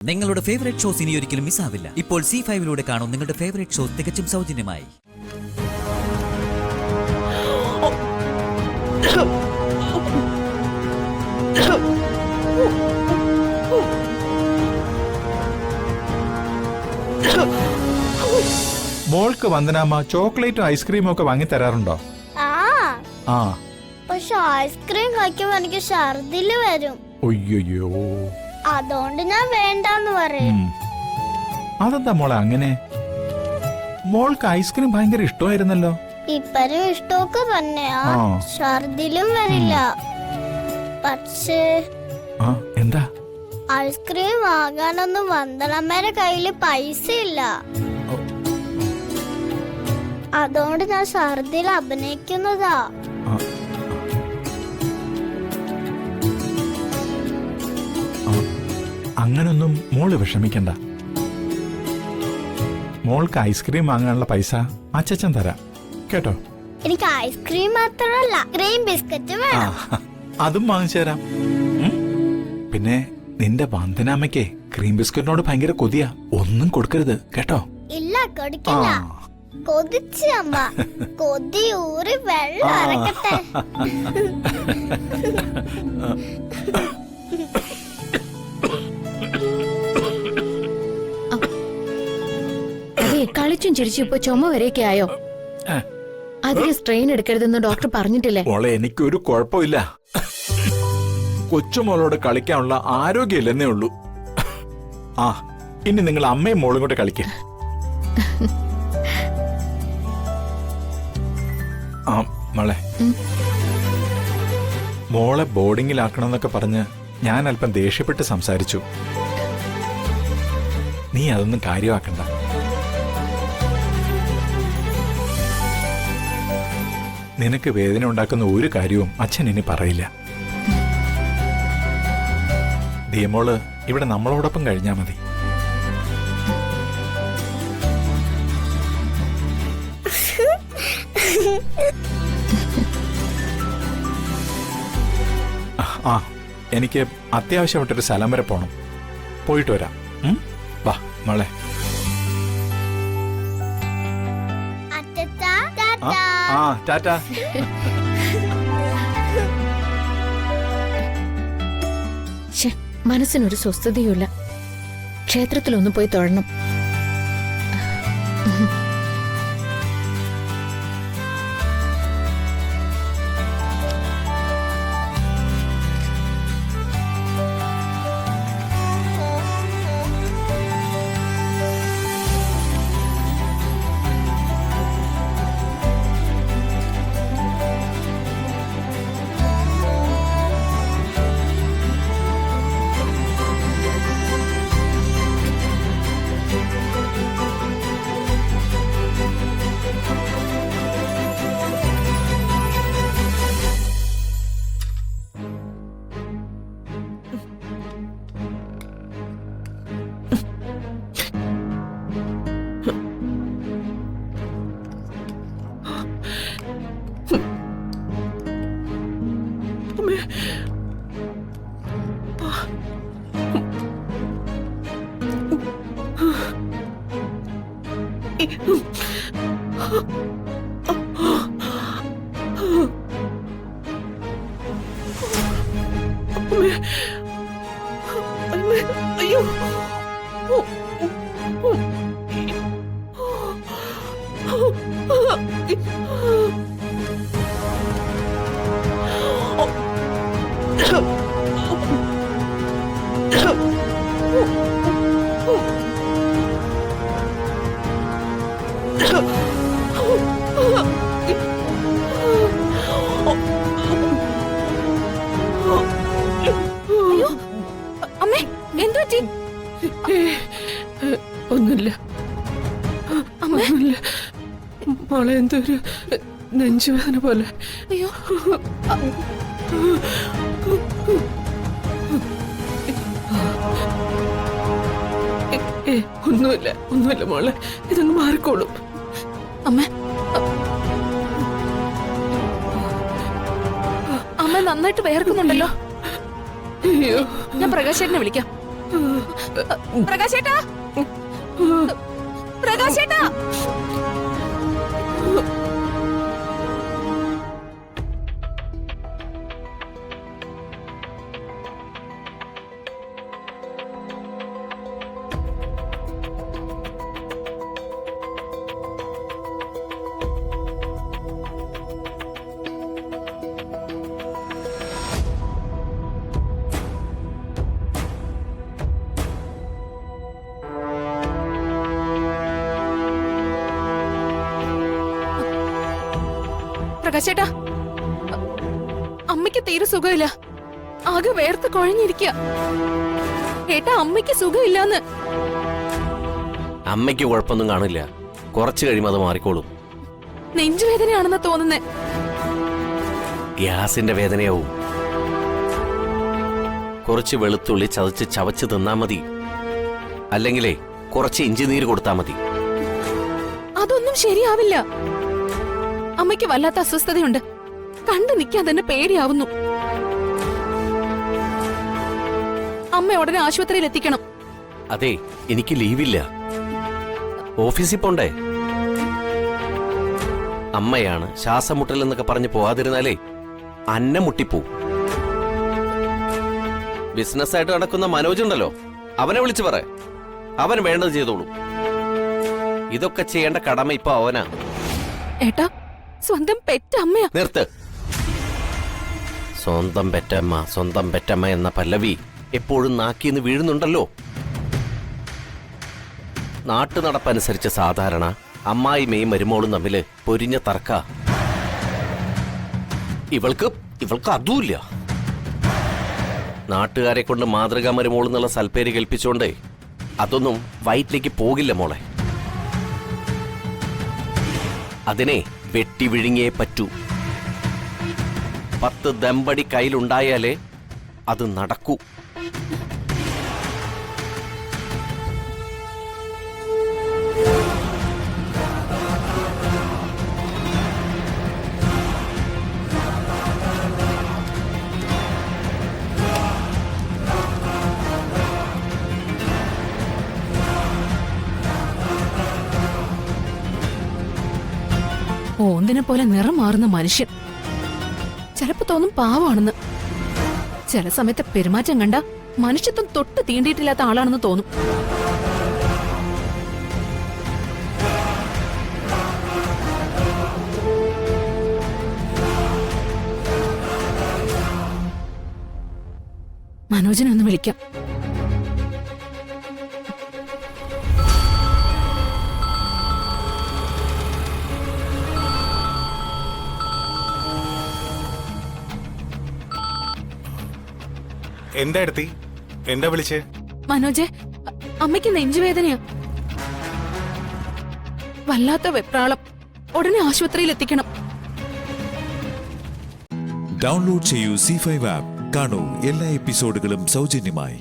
നിങ്ങളുടെ favourite shows ഇനി ഒരിക്കലും മിസ്സാവില്ല. ഇപ്പോൾ C5 കാണും നിങ്ങളുടെ ഫേവറേറ്റ് ഷോസ് തികച്ചും സൗജന്യമായി. മോൾക്ക് വന്ദനാമ്മ ചോക്ലേറ്റും ഐസ്ക്രീമും ഒക്കെ വാങ്ങി തരാറുണ്ടോ? ആ പക്ഷെ ഐസ്ക്രീം കഴിക്കുമ്പോ എനിക്ക് ഛർദില് വരും. ഒയ്യോ, അതുകൊണ്ട് ഞാൻ വേണ്ടെന്ന് പറയും. അതെന്താ മോളെ അങ്ങനെ? മോൾക്ക് ഐസ്ക്രീം ഭയങ്കര ഇഷ്ടമായിരുന്നല്ലോ. ഇപ്പഴും ഇഷ്ടമൊക്കെ തന്നെയാ, ഛർദിലും വരില്ല. പക്ഷേ എന്താ? ഐസ്ക്രീം വാങ്ങാനൊന്നും വന്ദനമ്മയുടെ കയ്യില് പൈസ ഇല്ല. അതുകൊണ്ട് ഞാൻ ഛർദിൽ അഭിനയിക്കുന്നതാ. അങ്ങനൊന്നും മോള് വിഷമിക്കണ്ട. മോൾക്ക് ഐസ്ക്രീം വാങ്ങാനുള്ള പൈസ അച്ഛൻ തരാം കേട്ടോ. എനിക്ക് ഐസ്ക്രീം മാത്രമല്ല ക്രീം ബിസ്ക്കറ്റ് വേണം. അതും വാങ്ങിച്ചു തരാം. പിന്നെ നിന്റെ വന്ദനാമ്മയ്ക്ക് ക്രീം ബിസ്ക്കറ്റിനോട് ഭയങ്കര കൊതിയാ. ഒന്നും കൊടുക്കരുത് കേട്ടോ. ഇല്ല, കൊടുക്കില്ല. കൊതിച്ച് അമ്മ, കൊതി ഊറി വെള്ളം ഇറക്കട്ടെ. കളിച്ചും ചിരിച്ചും ഇപ്പൊ ചുമ വരെയൊക്കെ ആയോ? അധികം സ്ട്രെയിൻ എടുക്കരുതെന്ന് ഡോക്ടർ പറഞ്ഞിട്ടില്ലേ? മോളെ, എനിക്കൊരു കുഴപ്പമില്ല. കൊച്ചുമോളോട് കളിക്കാനുള്ള ആരോഗ്യമില്ലെന്നേ ഉള്ളൂ. ഇനി നിങ്ങൾ അമ്മയും മോളും കൂടെ കളിക്ക. മോളെ, മോളെ ബോർഡിങ്ങിലാക്കണമെന്നൊക്കെ പറഞ്ഞ് ഞാൻ അല്പം ദേഷ്യപ്പെട്ട് സംസാരിച്ചു. നീ അതൊന്നും കാര്യമാക്കണ്ട. നിനക്ക് വേദന ഉണ്ടാക്കുന്ന ഒരു കാര്യവും അച്ഛൻ ഇനി പറയില്ല. ദിയമോള് ഇവിടെ നമ്മളോടൊപ്പം കഴിഞ്ഞാ മതി. എനിക്ക് അത്യാവശ്യമായിട്ടൊരു സ്ഥലം വരെ പോണം. പോയിട്ട് വരാം. വാ മോളെ. ടാറ്റാ. മനസ്സിനൊരു സ്വസ്ഥതയുമില്ല. ക്ഷേത്രത്തിലൊന്ന് പോയി തൊഴണം. അയ്യോ, അമ്മേ, എന്തു പറ്റി? ഒന്നുമില്ല. മോളെ എന്തൊരു നെഞ്ചുവേദന പോലെ. അയ്യോ, ഒന്നുമില്ല മോളെ, ഇതൊന്ന് മാറിക്കോളും. അമ്മ നന്നായിട്ട് വേർക്കുന്നുണ്ടല്ലോ. അയ്യോ, ഞാൻ പ്രകാശേട്ടനെ വിളിക്കാം. പ്രകാശേട്ടാ, പ്രകാശേട്ടാ. പ്രകാശേട്ടാ, അമ്മയ്ക്ക് തീരെ സുഖമില്ല. ആകെ വേർത്ത് കുഴഞ്ഞിരിക്കുക. ഏട്ടാ, അമ്മയ്ക്ക് സുഖമില്ലാന്ന്. അമ്മയ്ക്ക് കുഴപ്പമൊന്നും കാണില്ല, കുറച്ച് കഴിയുമ്പോൾ അത് മാറിക്കോളും. നെഞ്ചുവേദനയാണെന്ന് തോന്നുന്നേ. ഗ്യാസിന്റെ വേദനയാവും. കുറച്ച് വെളുത്തുള്ളി ചതച്ച് ചവച്ച് തിന്നാ മതി, അല്ലെങ്കിലേ കുറച്ച് ഇഞ്ചി നീര് കൊടുത്താ മതി. അതൊന്നും ശരിയാവില്ല. അമ്മയ്ക്ക് വല്ലാത്ത അസ്വസ്ഥതയുണ്ട്. കണ്ടു നിൽക്കാൻ തന്നെ പേടിയാവുന്നു. അമ്മ ഉടനെ ആശുപത്രിയിൽ എത്തിക്കണം. അതെ, എനിക്ക് ലീവില്ല, ഓഫീസിൽ പോണ്ടേ. അമ്മയാണ് ശ്വാസമുട്ടൽ എന്നൊക്കെ പറഞ്ഞ് പോവാതിരുന്നാലേ അന്നം മുട്ടിപ്പോ. ബിസിനസ്സായിട്ട് നടക്കുന്ന മനോജ് ഉണ്ടല്ലോ, അവനെ വിളിച്ചു പറ, അവൻ വേണ്ടത് ചെയ്തോളൂ. ഇതൊക്കെ ചെയ്യേണ്ട കടമ ഇപ്പൊ അവനാ. ഏട്ടാ, സ്വന്തം പെറ്റ അമ്മയാ. നിർത്ത്. സ്വന്തം പെറ്റമ്മ സ്വന്തം പെറ്റമ്മ എന്ന പല്ലവി എപ്പോഴും നാക്കിന്ന് വീഴുന്നുണ്ടല്ലോ. നാട്ടു നടപ്പനുസരിച്ച് സാധാരണ അമ്മായിമ്മയും മരുമോളും തമ്മില് പൊരിഞ്ഞ തർക്ക. ഇവൾക്ക് അതുമില്ല. നാട്ടുകാരെ കൊണ്ട് മാതൃകാ മരുമോളെന്നുള്ള സൽപ്പേര് കൽപ്പിച്ചോണ്ടേ അതൊന്നും വയറ്റിലേക്ക് പോകില്ല മോളെ. അതിനെ വെട്ടി വിഴുങ്ങിയേ പറ്റൂ. 10 ദമ്പടി കയ്യിലുണ്ടായാലേ അത് നടക്കൂ. ഓന്തിനെ പോലെ നിറം മാറുന്ന മനുഷ്യൻ. ചിലപ്പോ തോന്നും പാവാണെന്ന്. ചില സമയത്ത് പെരുമാറ്റം കണ്ട മനുഷ്യത്വം തൊട്ട് തീണ്ടിയിട്ടില്ലാത്ത ആളാണെന്ന് തോന്നും. മനോജിനെ ഒന്ന് വിളിക്കാം. എന്താ എടുത്തി? എന്താ വിളിച്ചേ? മനോജെ, അമ്മയ്ക്ക് നെഞ്ചുവേദനയാ. വല്ലാത്ത വെപ്രാളം. ഉടനെ ആശുപത്രിയിൽ എത്തിക്കണം. ഡൗൺലോഡ് ചെയ്യൂ C5 ആപ്പ്. കാണൂ എല്ലാ എപ്പിസോഡുകളും സൗജന്യമായി.